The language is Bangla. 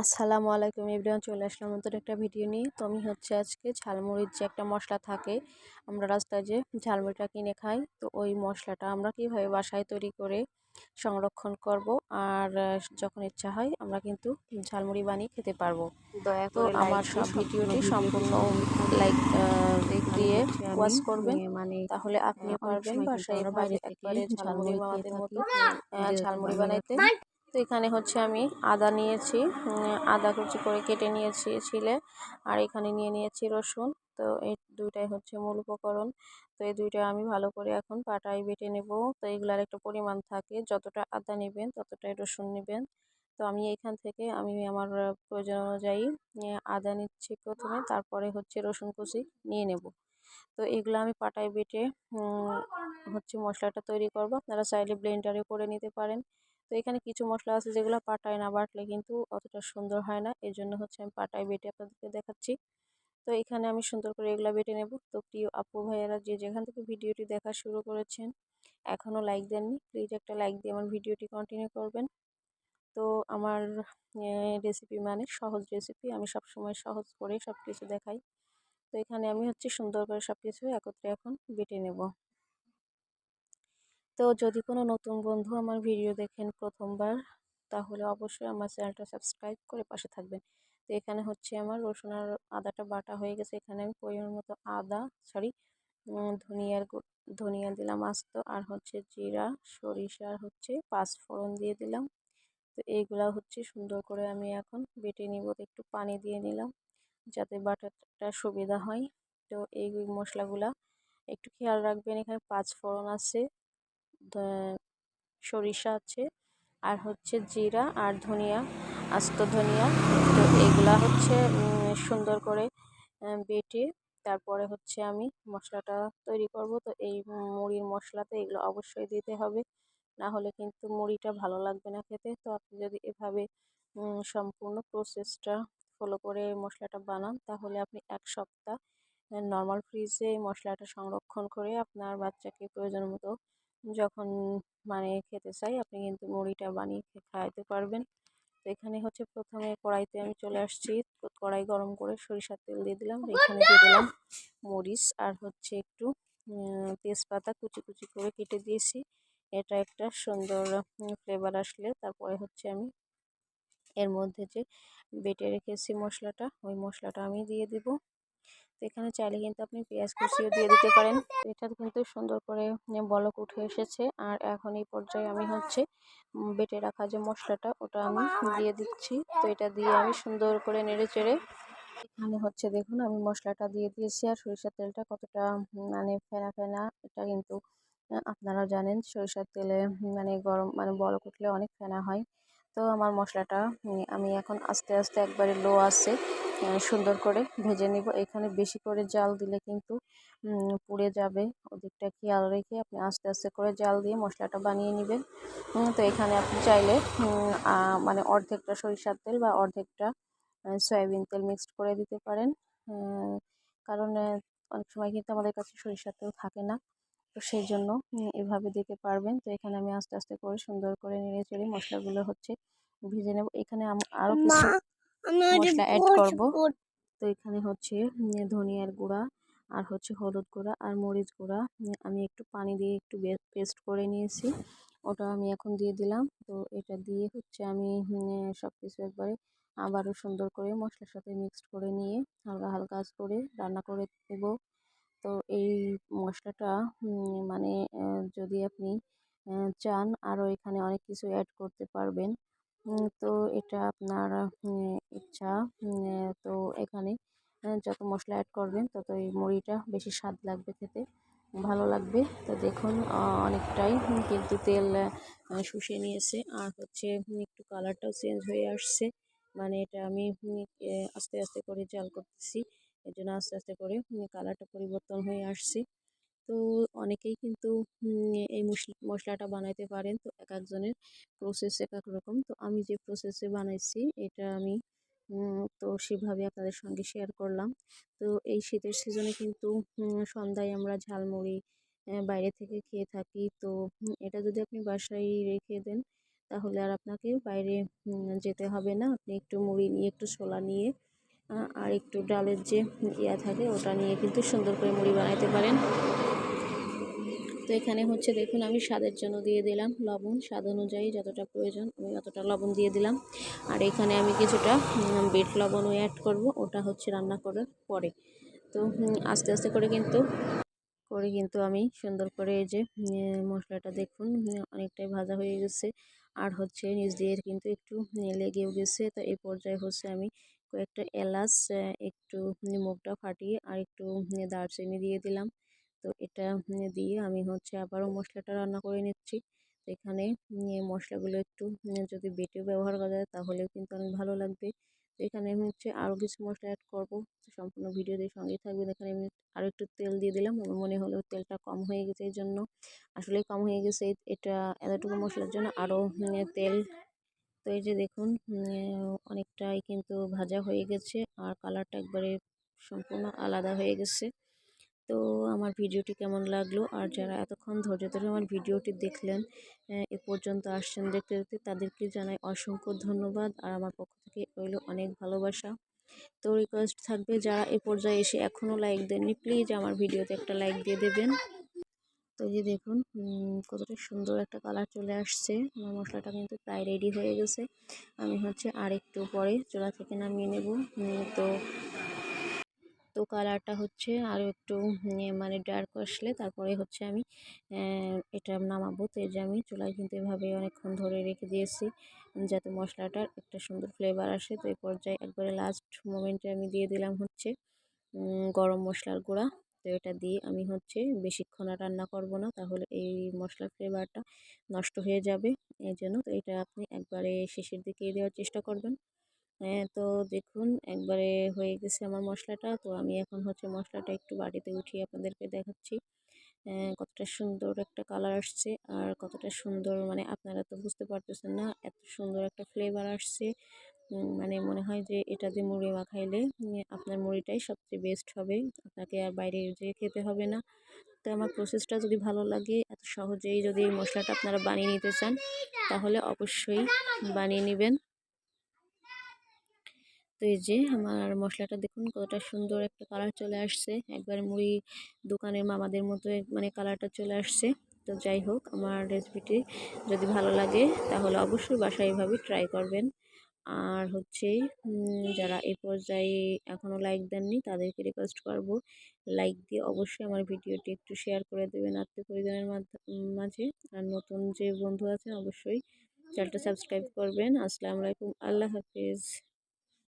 আসসালামু আলাইকুম এভরিওয়ান, চলে আসলাম নতুন একটা ভিডিও নিয়ে। তো আমি আজকে ঝালমুড়ির যে একটা মশলা থাকে, আমরা রাস্তায় যে ঝালমুড়িটা কিনে খাই, তো ওই মশলাটা আমরা কীভাবে বাসায় তৈরি করে সংরক্ষণ করব আর যখন ইচ্ছা হয় আমরা কিন্তু ঝালমুড়ি বানিয়ে খেতে পারবো। দয়া তো করে লাইক আমার দিয়ে সম্পূর্ণ ভিডিওটি সম্পূর্ণ সঙ্গে থাকবেন। লাইক তো এখানে দিয়ে হচ্ছে আমি ওয়াচ করবেন, মানে তাহলে আপনিও অনেক পারবেন সময় কিন্তু বাসায় আমরা এভাবে বাইরে থেকে একবারে ঝালমুড়ি ঝালমুড়ি খেয়ে মামাদের থাকি, মতো তো যেহেতু ঝালমুড়ি বানিয়ে বানাইতে। রাখছি। তো এখানে আমি আদা নিয়েছি, আদা কুচি করে কেটে নিয়েছি ছিলে, আর এখানে নিয়েছি রসুন। তো এই দুইটাই মূল উপকরণ। তো এই দুইটা আমি ভালো করে এখন পাটায় বেটে নেব। তো এগুলার একটা পরিমাণ থাকে, যতটা আদা নেবেন ততটাই রসুন নেবেন। তো আমি এখান থেকে আমার প্রয়োজন অনুযায়ী আদা নিচ্ছি প্রথমে, তারপরে রসুন কুচি নিয়ে নেব। তো এগুলো আমি পাটায় বেটে মশলাটা তৈরি করব। আপনারা চাইলে ব্লেন্ডারে করে নিতে পারেন। তো এখানে কিছু মশলা আছে যেগুলো পাটায় না বাটলে কিন্তু অতটা সুন্দর হয় না, এর জন্য আমি পাটায় বেটে আপনাদেরকে দেখাচ্ছি। তো এখানে আমি সুন্দর করে এগুলা বেটে নেব। তো প্রিয় আপু ভাইয়ারা যে যেখান থেকে ভিডিওটি দেখা শুরু করেছেন, এখনও লাইক দেননি, প্লিজ একটা লাইক দিয়ে আমার ভিডিওটি কন্টিনিউ করবেন। তো আমার রেসিপি মানে সহজ রেসিপি, আমি সবসময় সহজ করে সব কিছু দেখাই। তো এখানে আমি সুন্দর করে সব কিছু একত্রে এখন বেটে নেব। তো যদি কোনো নতুন বন্ধু আমার ভিডিও দেখেন প্রথমবার, তাহলে অবশ্যই আমার চ্যানেলটা সাবস্ক্রাইব করে পাশে থাকবেন। তো এখানে আমার রসুন আর আদাটা বাটা হয়ে গেছে। এখানে আমি পরিমাণ মতো ধনিয়া দিলাম আস্ত, আর জিরা, সরিষা আর পাঁচফোড়ন দিয়ে দিলাম। তো এইগুলা সুন্দর করে আমি এখন বেটে নিব। একটু পানি দিয়ে নিলাম যাতে বাটাটা সুবিধা হয়। তো এই মশলাগুলা একটু খেয়াল রাখবেন। এখানে পাঁচফোড়ন আছে, সরিষা আছে, আর জিরা আর ধনিয়া, আস্ত ধনিয়া। তো এগুলা সুন্দর করে বেটে তারপরে আমি মশলাটা তৈরি করব। তো এই মুড়ির মশলাতে এগুলো অবশ্যই দিতে হবে, না হলে কিন্তু মুড়িটা ভালো লাগবে না খেতে। তো আপনি যদি এভাবে সম্পূর্ণ প্রসেসটা ফলো করে মশলাটা বানান, তাহলে আপনি এক সপ্তাহ নর্মাল ফ্রিজে এই মশলাটা সংরক্ষণ করে আপনার বাচ্চাকে প্রয়োজন মতো যখন খেতে চাই, আপনি কিন্তু মুড়িটা বানিয়ে খাওয়াতে পারবেন। তো এখানে প্রথমে কড়াইতে আমি চলে আসছি। কড়াই গরম করে সরিষার তেল দিয়ে দিলাম, এখানে দিয়ে দিলাম মরিচ আর একটু তেজপাতা কুচি কুচি করে কেটে দিয়েছি। এটা একটা সুন্দর ফ্লেভার আসলে তারপরে আমি এর মধ্যে যে বেটে রেখেছি মশলাটা, ওই মশলাটা আমি দিয়ে দিব। তো এখানে চাইলে কিন্তু আপনি পেঁয়াজ কুচিও দিয়ে দিতে পারেন। এটা কিন্তু সুন্দর করে বলক উঠে এসেছে, আর এখন এই পর্যায়ে আমি বেটে রাখা যে মশলাটা ওটা আমি দিয়ে দিচ্ছি। তো এটা দিয়ে আমি সুন্দর করে নেড়ে চেড়ে এখানে দেখুন আমি মশলাটা দিয়ে দিয়েছি, আর সরিষার তেলটা কতটা ফেনা ফেনা, এটা কিন্তু আপনারা জানেন সরিষার তেলে গরম বলক উঠলে অনেক ফেনা হয়। তো আমার মশলাটা আমি এখন আস্তে আস্তে একবারে লো আছে সুন্দর করে ভেজে নিব। এখানে বেশি করে জাল দিলে কিন্তু পুড়ে যাবে, ওদিকটা খেয়াল রেখে আপনি আস্তে আস্তে করে জাল দিয়ে মশলাটা বানিয়ে নেবেন। তো এখানে আপনি চাইলে অর্ধেকটা সরিষার তেল বা অর্ধেকটা সয়াবিন তেল মিক্সড করে দিতে পারেন। কারণ অনেক সময় কিন্তু আমাদের কাছে সরিষার তেল থাকে না, তো সেই জন্য এভাবে দিতে পারবেন। তো এখানে আমি আস্তে আস্তে করে সুন্দর করে নেড়ে চেড়ে মশলাগুলো ভেজে নেব। এখানে আরও কিছু মশলা অ্যাড করব। তো এখানে ধনিয়ার গুঁড়া আর হলুদ গুঁড়া আর মরিচ গুঁড়া আমি একটু পানি দিয়ে একটু পেস্ট করে নিয়েছি, ওটা আমি এখন দিয়ে দিলাম। তো এটা দিয়ে আমি সব কিছু একবারে আবারও সুন্দর করে মশলার সাথে মিক্সড করে নিয়ে হালকা হালকা আঁচ করে রান্না করে দেব। তো এই মশলাটা যদি আপনি চান আরও এখানে অনেক কিছু অ্যাড করতে পারবেন। তো এটা আপনার ইচ্ছা। তো এখানে যত মশলা অ্যাড করবেন তত এই মুড়িটা বেশি স্বাদ লাগবে, খেতে ভালো লাগবে। তো দেখুন অনেকটাই কিন্তু তেল শুষে নিয়েছে, আর একটু কালারটাও চেঞ্জ হয়ে আসছে। এটা আমি আস্তে আস্তে করে জাল করতেছি, এর জন্য আস্তে আস্তে করে কালারটা পরিবর্তন হয়ে আসছে। তো অনেকেই কিন্তু এই মশলাটা বানাইতে পারেন। তো এক একজনের প্রসেস এক এক রকম। তো আমি যে প্রসেসে বানাইছি এটা আমি তো সেভাবে আপনাদের সঙ্গে শেয়ার করলাম। তো এই শীতের সিজনে কিন্তু সন্ধ্যায় আমরা ঝালমুড়ি বাইরে থেকে খেয়ে থাকি। তো এটা যদি আপনি বাসায় রেখে দেন, তাহলে আর আপনাকে বাইরে যেতে হবে না। আপনি একটু মুড়ি নিয়ে, একটু ছোলা নিয়ে আর একটু ডালের যে ইয়া থাকে ওটা নিয়ে কিন্তু সুন্দর করে মুড়ি বানাইতে পারেন। তো এখানে হচ্ছে দেখুন আমি স্বাদের জন্য দিয়ে দিলাম লবণ, স্বাদ অনুযায়ী যতটা প্রয়োজন আমি অতটা লবণ দিয়ে দিলাম। আর এখানে আমি কিছুটা বিট লবণও অ্যাড করব, ওটা হচ্ছে রান্না করার পরে। তো আস্তে আস্তে করে কিন্তু আমি সুন্দর করে এই যে মশলাটা দেখুন অনেকটাই ভাজা হয়ে গেছে। আর হচ্ছে নিচ দিয়ে কিন্তু একটু লেগেও গেছে। তো এই পর্যায়ে হচ্ছে আমি কয়েকটা এলাচ, একটু মুখটা ফাটিয়ে আর একটু দারচিনি দিয়ে দিলাম। তো এটা দিয়ে আমি হচ্ছে আবারও মশলাটা রান্না করে নিচ্ছি। তো এখানে মশলাগুলো একটু যদি বেটে ব্যবহার করা যায় তাহলেও কিন্তু অনেক ভালো লাগবে। তো এখানে আমি হচ্ছে আরও কিছু মশলা অ্যাড করবো, সম্পূর্ণ ভিডিওতে সঙ্গেই থাকবেন। এখানে আমি আরও একটু তেল দিয়ে দিলাম, আমার মনে হলো তেলটা কম হয়ে গেছে, এই জন্য আসলে কম হয়ে গেছে এটা এতটুকু মশলার জন্য আরও তেল। তো এই যে দেখুন অনেকটাই কিন্তু ভাজা হয়ে গেছে আর কালারটা একবারে সম্পূর্ণ আলাদা হয়ে গেছে। তো আমার ভিডিওটি কেমন লাগলো, আর যারা এতক্ষণ ধৈর্য ধরে আমার ভিডিওটি দেখলেন, এ পর্যন্ত আসছেন দেখতে দেখতে, তাদেরকে জানাই অসংখ্য ধন্যবাদ। আর আমার পক্ষ থেকে রইল অনেক ভালোবাসা। তো রিকোয়েস্ট থাকবে যারা এ পর্যায়ে এসে এখনও লাইক দেননি, প্লিজ আমার ভিডিওতে একটা লাইক দিয়ে দেবেন। তো এই যে দেখুন কতটা সুন্দর একটা কালার চলে আসছে। আমার মশলাটা কিন্তু প্রায় রেডি হয়ে গেছে। আমি হচ্ছে আর একটু পরে চুলা থেকে নামিয়ে নেব। তো তো কালারটা হচ্ছে আরও একটু মানে ডার্ক আসলে তারপরে হচ্ছে আমি এটা নামাবো। তো এই যে আমি চুলায় কিন্তু এভাবে অনেকক্ষণ ধরে রেখে দিয়েছি যাতে মশলাটার একটা সুন্দর ফ্লেভার আসে। তো এই পর্যায়ে একবারে লাস্ট মোমেন্টে আমি দিয়ে দিলাম হচ্ছে গরম মশলার গুঁড়া। তো এটা দিয়ে আমি হচ্ছে বেশিক্ষণ আর রান্না করব না, তাহলে এই মশলার ফ্লেভারটা নষ্ট হয়ে যাবে। এই জন্য তো এটা আপনি একবারে শেষের দিকে দেওয়ার চেষ্টা করবেন। তো দেখুন একবারে হয়ে গেছে আমার মশলাটা। তো আমি এখন হচ্ছে মশলাটা একটু বাটিতে উঠিয়ে আপনাদেরকে দেখাচ্ছি কতটা সুন্দর একটা কালার আসছে আর কতটা সুন্দর, মানে আপনারা তো বুঝতে পারতেছেন না, এত সুন্দর একটা ফ্লেভার আসছে। মানে মনে হয় যে এটা দিয়ে মুড়ি মাখাইলে আপনার মুড়িটাই সবচেয়ে বেস্ট হবে, আপনাকে আর বাইরে যেয়ে খেতে হবে না। তো আমার প্রসেসটা যদি ভালো লাগে, এত সহজেই যদি এই মশলাটা আপনারা বানিয়ে নিতে চান তাহলে অবশ্যই বানিয়ে নেবেন। তো এই যে আমার মশলাটা দেখুন কতটা সুন্দর একটা কালার চলে আসছে, একবার মুড়ি দোকানের মামাদের মতো মানে কালারটা চলে আসছে। তো যাই হোক, আমার রেসিপিটি যদি ভালো লাগে তাহলে অবশ্যই বাসায় এভাবে ট্রাই করবেন। আর হচ্ছে যারা এই পর্যায়ে এখনও লাইক দেননি তাদেরকে রিকোয়েস্ট করব লাইক দিয়ে অবশ্যই আমার ভিডিওটি একটু শেয়ার করে দেবেন আত্মীয় পরিজনের মাঝে। আর নতুন যে বন্ধু আছেন অবশ্যই চ্যানেলটা সাবস্ক্রাইব করবেন। আসসালামু আলাইকুম, আল্লাহ হাফিজ।